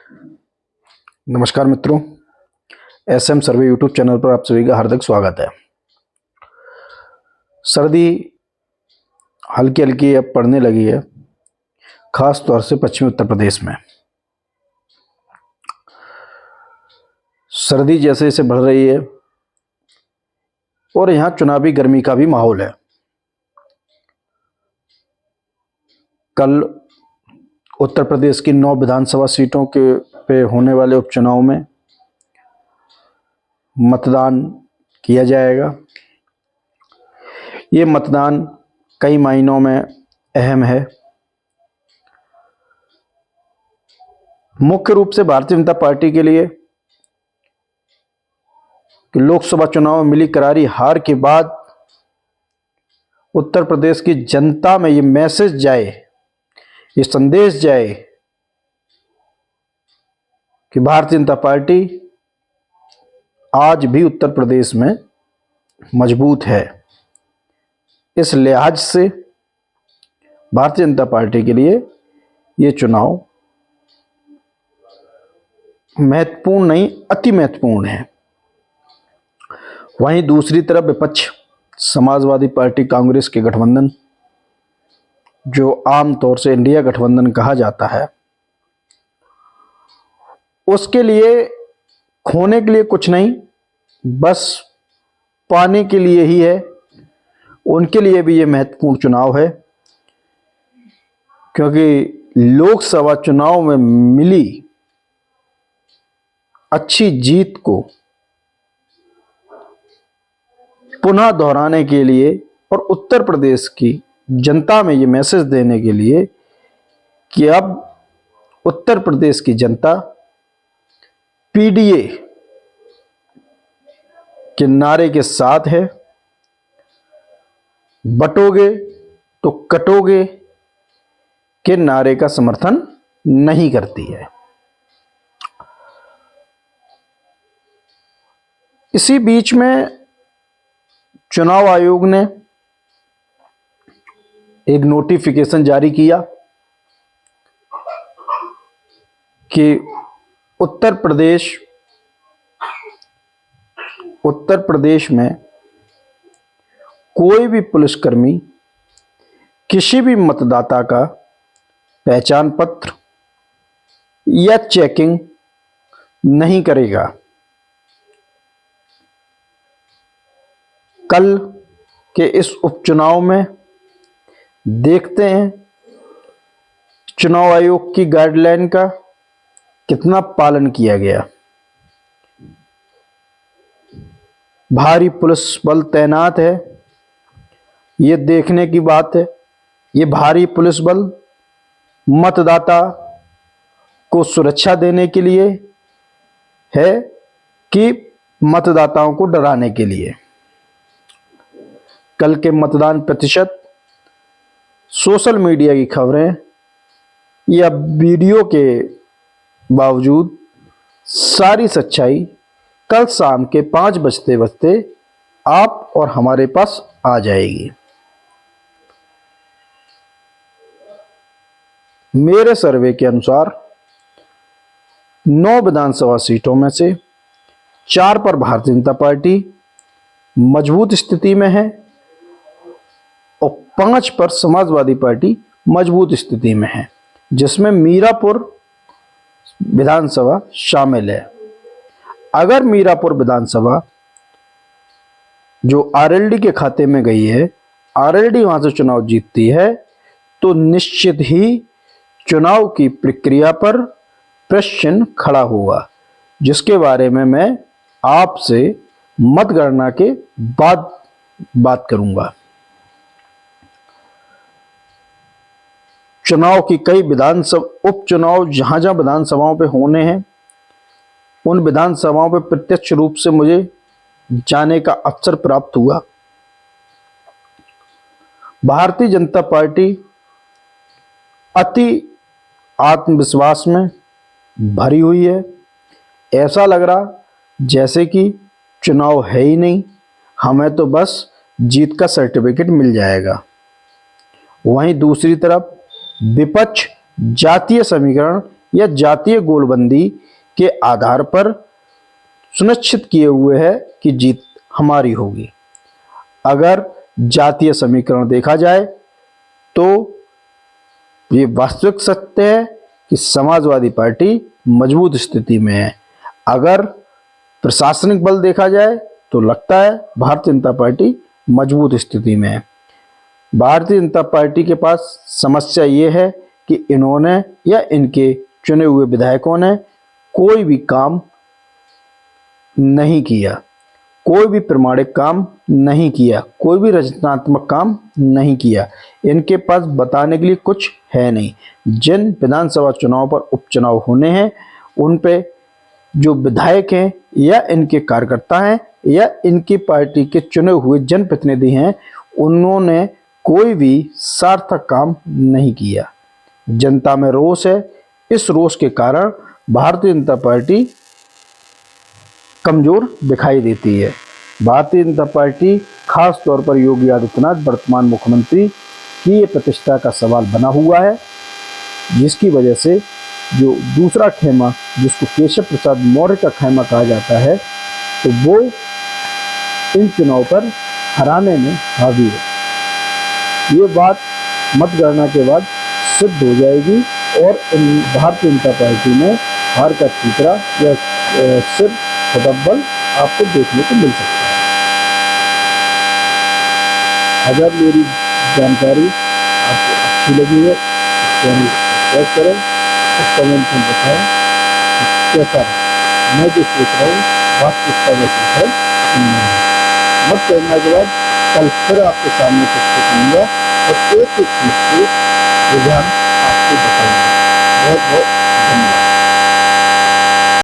नमस्कार मित्रों, एसएम सर्वे YouTube channel पर आप सभी का हार्दिक स्वागत है। सर्दी हल्की हल्की अब पड़ने लगी है, खास तौर से पश्चिमी उत्तर प्रदेश में। सर्दी जैसे जैसे बढ़ रही है और यहाँ चुनावी गर्मी का भी माहौल है। कल उत्तर प्रदेश की 9 विधानसभा सीटों के पे होने वाले उपचुनाव में मतदान किया जाएगा। ये मतदान कई मायनों में अहम है। मुख्य रूप से भारतीय जनता पार्टी के लिए कि लोकसभा चुनाव में मिली करारी हार के बाद उत्तर प्रदेश की जनता में ये मैसेज जाए, ये संदेश जाए कि भारतीय जनता पार्टी आज भी उत्तर प्रदेश में मजबूत है। इस लिहाज से भारतीय जनता पार्टी के लिए ये चुनाव महत्वपूर्ण नहीं, अति महत्वपूर्ण है। वहीं दूसरी तरफ विपक्ष समाजवादी पार्टी कांग्रेस के गठबंधन, जो आमतौर से इंडिया गठबंधन कहा जाता है, उसके लिए खोने के लिए कुछ नहीं, बस पाने के लिए ही है। उनके लिए भी ये महत्वपूर्ण चुनाव है, क्योंकि लोकसभा चुनाव में मिली अच्छी जीत को पुनः दोहराने के लिए और उत्तर प्रदेश की जनता में ये मैसेज देने के लिए कि अब उत्तर प्रदेश की जनता पीडीए के नारे के साथ है। बटोगे तो कटोगे के नारे का समर्थन नहीं करती है। इसी बीच में चुनाव आयोग ने एक नोटिफिकेशन जारी किया कि उत्तर प्रदेश में कोई भी पुलिसकर्मी किसी भी मतदाता का पहचान पत्र या चेकिंग नहीं करेगा। कल के इस उपचुनाव में देखते हैं चुनाव आयोग की गाइडलाइन का कितना पालन किया गया। भारी पुलिस बल तैनात है, ये देखने की बात है। ये भारी पुलिस बल मतदाता को सुरक्षा देने के लिए है कि मतदाताओं को डराने के लिए। कल के मतदान प्रतिशत सोशल मीडिया की खबरें या वीडियो के बावजूद सारी सच्चाई कल शाम के 5 बजते बजते आप और हमारे पास आ जाएगी। मेरे सर्वे के अनुसार 9 विधानसभा सीटों में से 4 पर भारतीय जनता पार्टी मजबूत स्थिति में है और 5 पर समाजवादी पार्टी मजबूत स्थिति में है, जिसमें मीरापुर विधानसभा शामिल है। अगर मीरापुर विधानसभा जो आरएलडी के खाते में गई है, आरएलडी वहां से चुनाव जीतती है, तो निश्चित ही चुनाव की प्रक्रिया पर प्रश्न खड़ा होगा, जिसके बारे में मैं आपसे मतगणना के बाद बात करूंगा। चुनाव की कई विधानसभा उपचुनाव जहां जहां विधानसभाओं पे होने हैं, उन विधानसभाओं पे प्रत्यक्ष रूप से मुझे जाने का अवसर प्राप्त हुआ। भारतीय जनता पार्टी अति आत्मविश्वास में भरी हुई है। ऐसा लग रहा जैसे कि चुनाव है ही नहीं, हमें तो बस जीत का सर्टिफिकेट मिल जाएगा। वहीं दूसरी तरफ विपक्ष जातीय समीकरण या जातीय गोलबंदी के आधार पर सुनिश्चित किए हुए है कि जीत हमारी होगी। अगर जातीय समीकरण देखा जाए तो ये वास्तविक सत्य है कि समाजवादी पार्टी मजबूत स्थिति में है। अगर प्रशासनिक बल देखा जाए तो लगता है भारतीय जनता पार्टी मजबूत स्थिति में है। भारतीय जनता पार्टी के पास समस्या ये है कि इन्होंने या इनके चुने हुए विधायकों ने कोई भी काम नहीं किया, कोई भी प्रमाणिक काम नहीं किया, कोई भी रचनात्मक काम नहीं किया। इनके पास बताने के लिए कुछ है नहीं। जिन विधानसभा चुनाव पर उपचुनाव होने हैं उन पे जो विधायक हैं या इनके कार्यकर्ता हैं या इनकी पार्टी के चुने हुए जनप्रतिनिधि हैं, उन्होंने कोई भी सार्थक काम नहीं किया। जनता में रोष है। इस रोष के कारण भारतीय जनता पार्टी कमजोर दिखाई देती है। भारतीय जनता पार्टी खास तौर पर योगी आदित्यनाथ वर्तमान मुख्यमंत्री की ये प्रतिष्ठा का सवाल बना हुआ है, जिसकी वजह से जो दूसरा खेमा जिसको केशव प्रसाद मौर्य का खेमा कहा जाता है, तो वो इन चुनाव पर हराने में हावी है। ये बात मतगणना के बाद सिद्ध हो जाएगी और इन भारतीय जनता पार्टी में हार का ठीकरा या सिर्फ मुतब्बल आपको देखने को मिल सकता है। अगर मेरी जानकारी आपको अच्छी लगी है तो चैनल सब्सक्राइब करें और कमेंट में बताएं कि कैसा है। मैं जो सोच रहा हूँ वास्तविकता में सोच रहा हूँ। मतगणना के बाद कल फिर आपके सामने प्रस्तुत होऊंगा और एक एक चीज को रुझान आपको बताऊंगा। बहुत बहुत धन्यवाद।